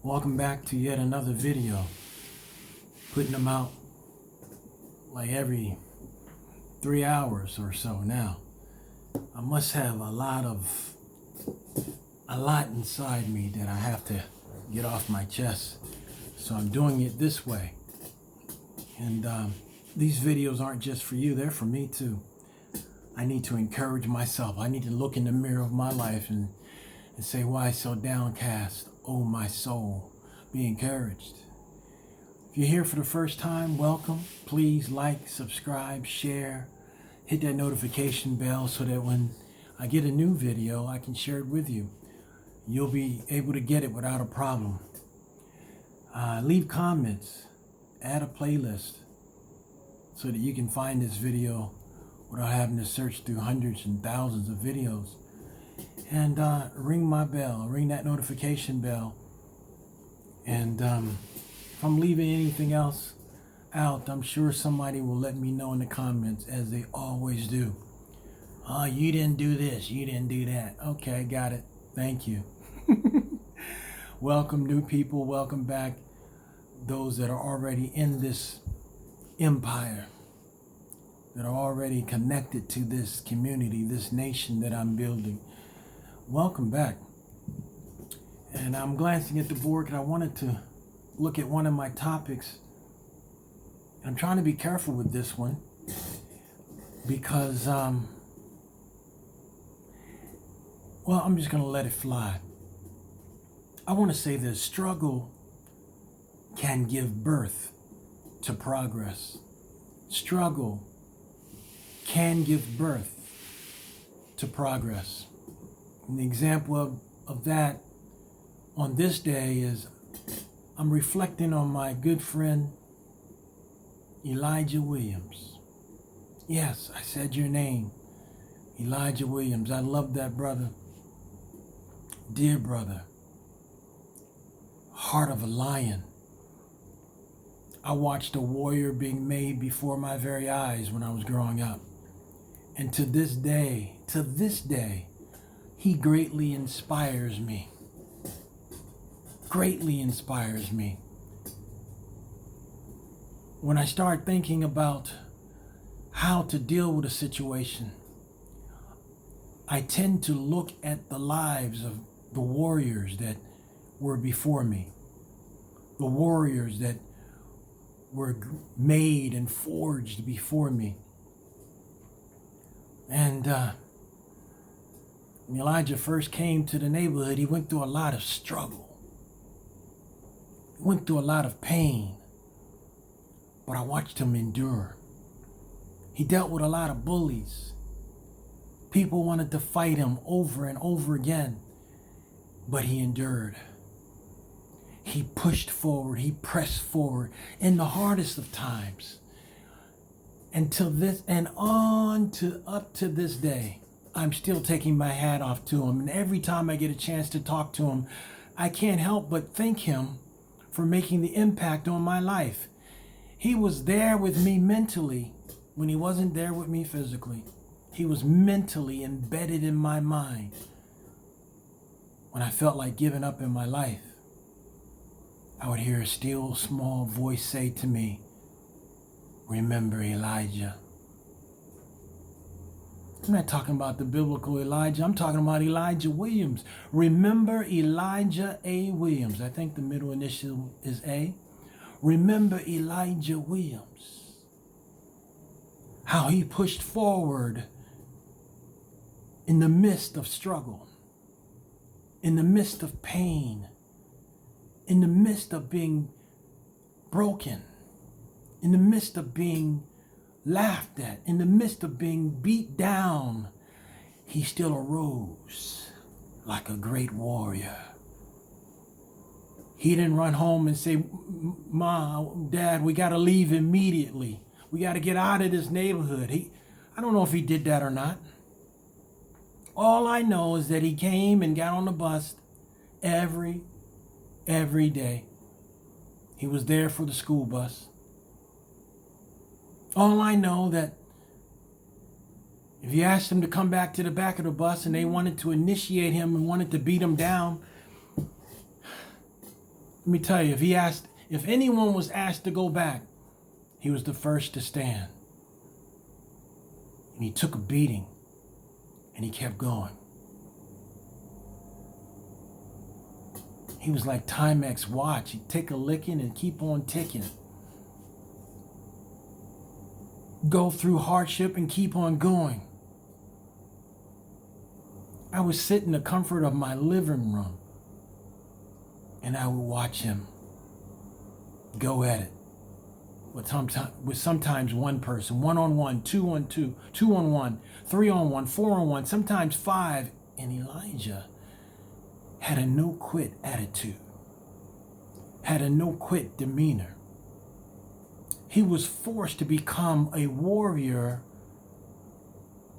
Welcome back to yet another video. Putting them out like every 3 hours or so now. I must have a lot inside me that I have to get off my chest. So I'm doing it this way. And these videos aren't just for you, they're for me too. I need to encourage myself. I need to look in the mirror of my life and say, why so downcast? Oh, my soul, be encouraged. If you're here for the first time, welcome. Please like, subscribe, share, hit that notification bell so that when I get a new video, I can share it with you. You'll be able to get it without a problem. Leave comments, add a playlist so that you can find this video without having to search through hundreds and thousands of videos. And ring my bell, ring that notification bell. And if I'm leaving anything else out, I'm sure somebody will let me know in the comments, as they always do. Oh, you didn't do this, you didn't do that. Okay, got it. Thank you. Welcome, new people. Welcome back, those that are already in this empire, that are already connected to this community, this nation that I'm building. Welcome back. And I'm glancing at the board because I wanted to look at one of my topics. I'm trying to be careful with this one because, well, I'm just going to let it fly. I want to say this: struggle can give birth to progress. Struggle can give birth to progress. And the example of that on this day is I'm reflecting on my good friend Elijah Williams. Yes, I said your name, Elijah Williams. I love that brother. Dear brother. Heart of a lion. I watched a warrior being made before my very eyes when I was growing up. And to this day, he greatly inspires me. Greatly inspires me. When I start thinking about how to deal with a situation, I tend to look at the lives of the warriors that were before me. The warriors that were made and forged before me. And when Elijah first came to the neighborhood, he went through a lot of struggle. He went through a lot of pain. But I watched him endure. He dealt with a lot of bullies. People wanted to fight him over and over again. But he endured. He pushed forward. He pressed forward in the hardest of times. Until this and up to this day, I'm still taking my hat off to him. And every time I get a chance to talk to him, I can't help but thank him for making the impact on my life. He was there with me mentally when he wasn't there with me physically. He was mentally embedded in my mind when I felt like giving up in my life. I would hear a still small voice say to me, remember Elijah. I'm not talking about the biblical Elijah. I'm talking about Elijah Williams. Remember Elijah A. Williams. I think the middle initial is A. Remember Elijah Williams. How he pushed forward in the midst of struggle, in the midst of pain, in the midst of being broken, in the midst of being laughed at, in the midst of being beat down, he still arose like a great warrior. He didn't run home and say, Mom, Dad, we got to leave immediately. We got to get out of this neighborhood. I don't know if he did that or not. All I know is that he came and got on the bus every day. He was there for the school bus. All I know that if you asked him to come back to the back of the bus and they wanted to initiate him and wanted to beat him down, Let me tell you, if anyone was asked to go back, he was the first to stand. And he took a beating and he kept going. He was like Timex watch. He'd take a licking and keep on ticking. Go through hardship and keep on going. I would sit in the comfort of my living room and I would watch him go at it. With sometimes one person, 1-on-1, 2-on-2, 2-on-1, 3-on-1, 4-on-1, sometimes 5. And Elijah had a no-quit attitude, had a no-quit demeanor. He was forced to become a warrior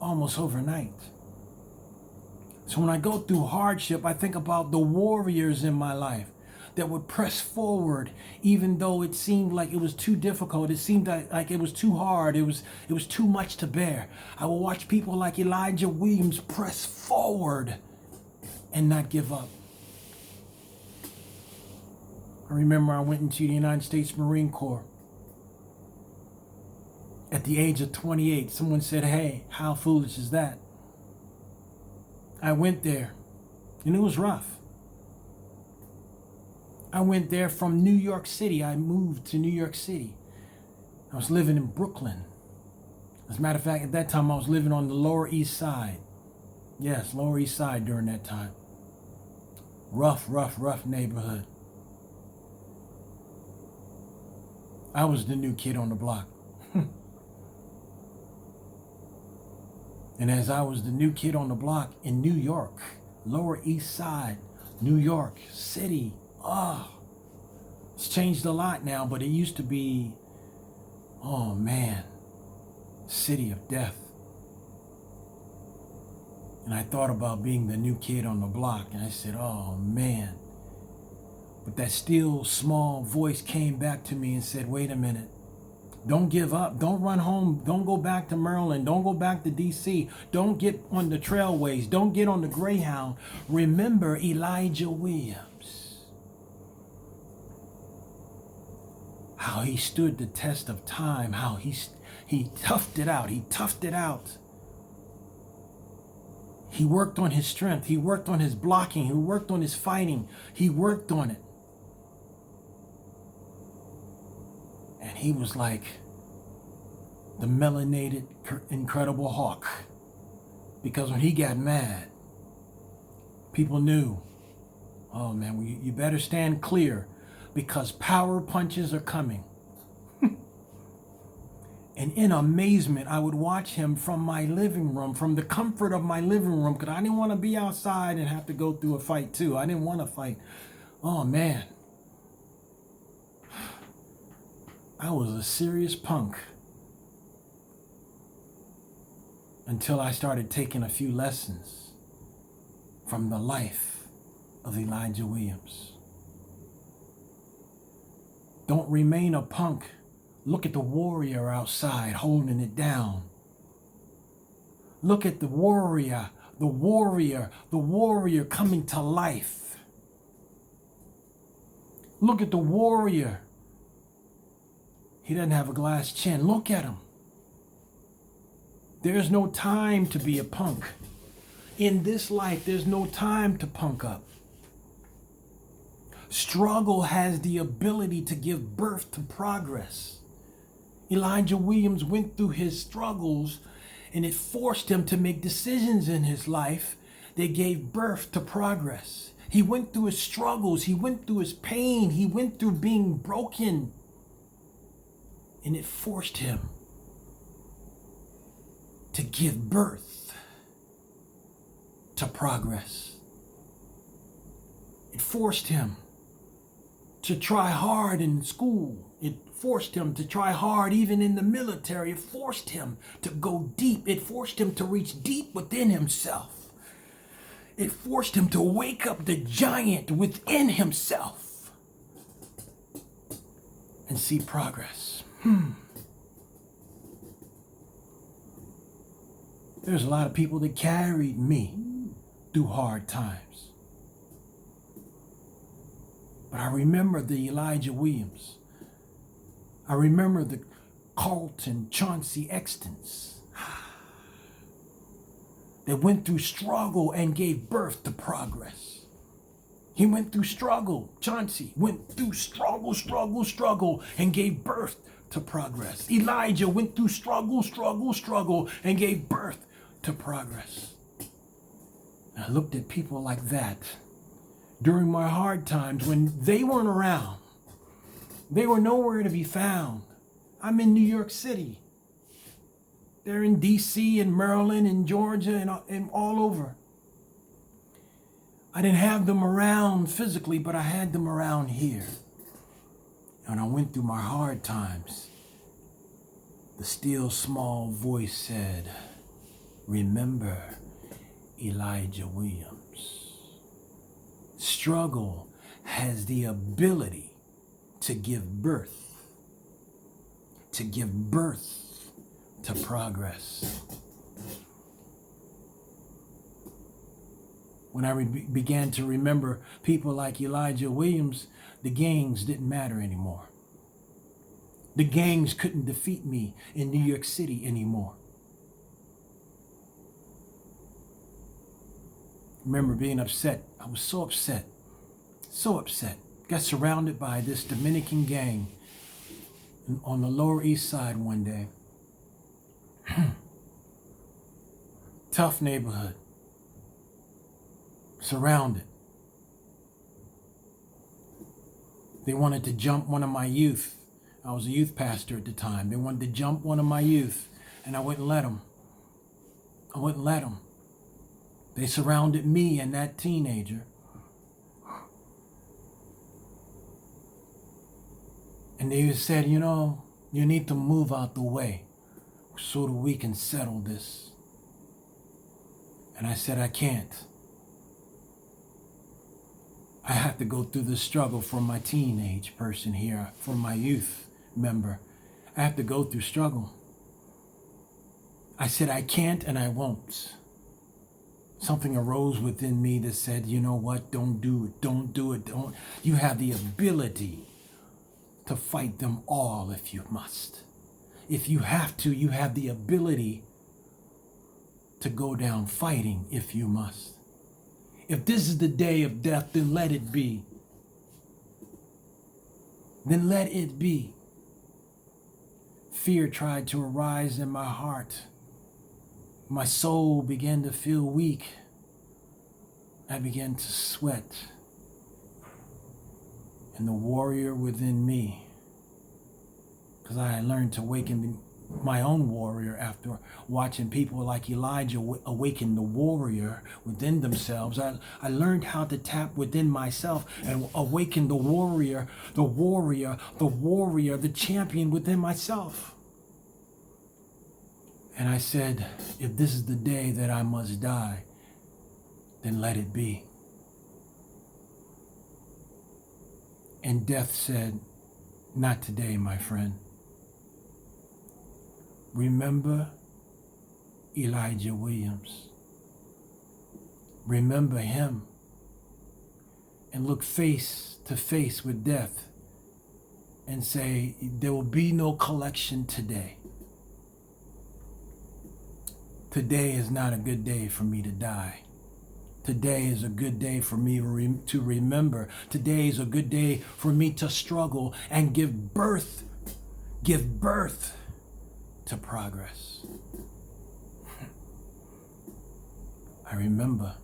almost overnight. So when I go through hardship, I think about the warriors in my life that would press forward even though it seemed like it was too difficult. It seemed like it was too hard. It was too much to bear. I will watch people like Elijah Williams press forward and not give up. I remember I went into the United States Marine Corps. At the age of 28, someone said, "Hey, how foolish is that?" I went there, and it was rough. I went there from New York City. I moved to New York City. I was living in Brooklyn. As a matter of fact, at that time, I was living on the Lower East Side. Yes, Lower East Side during that time. Rough neighborhood. I was the new kid on the block. And as I was the new kid on the block in New York, Lower East Side, New York City, it's changed a lot now, but it used to be, oh man, city of death. And I thought about being the new kid on the block, and I said, oh man. But that still small voice came back to me and said, wait a minute. Don't give up. Don't run home. Don't go back to Maryland. Don't go back to D.C. Don't get on the trailways. Don't get on the Greyhound. Remember Elijah Williams. How he stood the test of time. How he toughed it out. He toughed it out. He worked on his strength. He worked on his blocking. He worked on his fighting. He worked on it. And he was like the melanated, Incredible Hulk. Because when he got mad, people knew, oh man, you better stand clear because power punches are coming. And in amazement, I would watch him from my living room, from the comfort of my living room, because I didn't want to be outside and have to go through a fight too. I didn't want to fight. Oh man. I was a serious punk until I started taking a few lessons from the life of Elijah Williams. Don't remain a punk. Look at the warrior outside holding it down. Look at the warrior coming to life. Look at the warrior. He doesn't have a glass chin. Look at him. There's no time to be a punk. In this life, there's no time to punk up. Struggle has the ability to give birth to progress. Elijah Williams went through his struggles, and it forced him to make decisions in his life that gave birth to progress. He went through his struggles. He went through his pain. He went through being broken. And it forced him to give birth to progress. It forced him to try hard in school. It forced him to try hard even in the military. It forced him to go deep. It forced him to reach deep within himself. It forced him to wake up the giant within himself and see progress. There's a lot of people that carried me through hard times. But I remember the Elijah Williams. I remember the Carlton Chauncey Extons that went through struggle and gave birth to progress. He went through struggle. Chauncey went through struggle, and gave birth to progress. Elijah went through struggle, and gave birth to progress. And I looked at people like that during my hard times when they weren't around. They were nowhere to be found. I'm in New York City. They're in D.C. and Maryland and Georgia and all over. I didn't have them around physically, but I had them around here. And I went through my hard times. The still small voice said, remember Elijah Williams. Struggle has the ability to give birth to progress. When I began to remember people like Elijah Williams, the gangs didn't matter anymore. The gangs couldn't defeat me in New York City anymore. I remember being upset. I was so upset. Got surrounded by this Dominican gang on the Lower East Side one day. Tough neighborhood. Surrounded. They wanted to jump one of my youth. I was a youth pastor at the time. They wanted to jump one of my youth, and I wouldn't let them. They surrounded me and that teenager. And they said, you need to move out the way so that we can settle this. And I said, I can't. I have to go through the struggle for my teenage person here, for my youth member. I have to go through struggle. I said, I can't and I won't. Something arose within me that said, you know what, don't do it. You have the ability to fight them all if you must. If you have to, you have the ability to go down fighting if you must. If this is the day of death, then let it be. Then let it be. Fear tried to arise in my heart. My soul began to feel weak. I began to sweat. And the warrior within me, because I had learned to awaken my own warrior after watching people like Elijah awaken the warrior within themselves. I learned how to tap within myself and awaken the warrior, the champion within myself. And I said, if this is the day that I must die, then let it be. And death said, not today, my friend. Remember Elijah Williams. Remember him and look face to face with death and say, there will be no collection today. Today is not a good day for me to die. Today is a good day for me to remember. Today is a good day for me to struggle and give birth to progress. I remember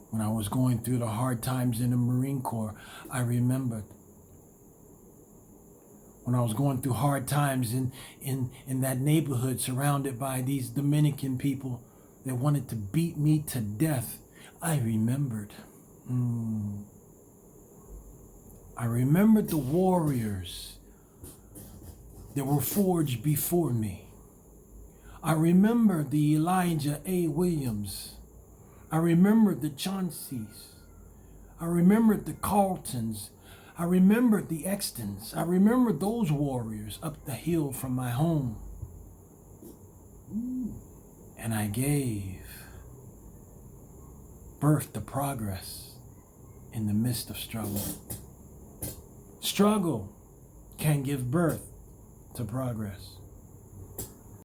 when I was going through the hard times in the Marine Corps. I remembered when I was going through hard times in that neighborhood surrounded by these Dominican people that wanted to beat me to death. I remembered. I remembered the warriors that were forged before me. I remember the Elijah A. Williams. I remembered the Chauncey's. I remembered the Carltons. I remembered the Extons. I remembered those warriors up the hill from my home. And I gave. birth to progress in the midst of struggle. Struggle can give birth to progress.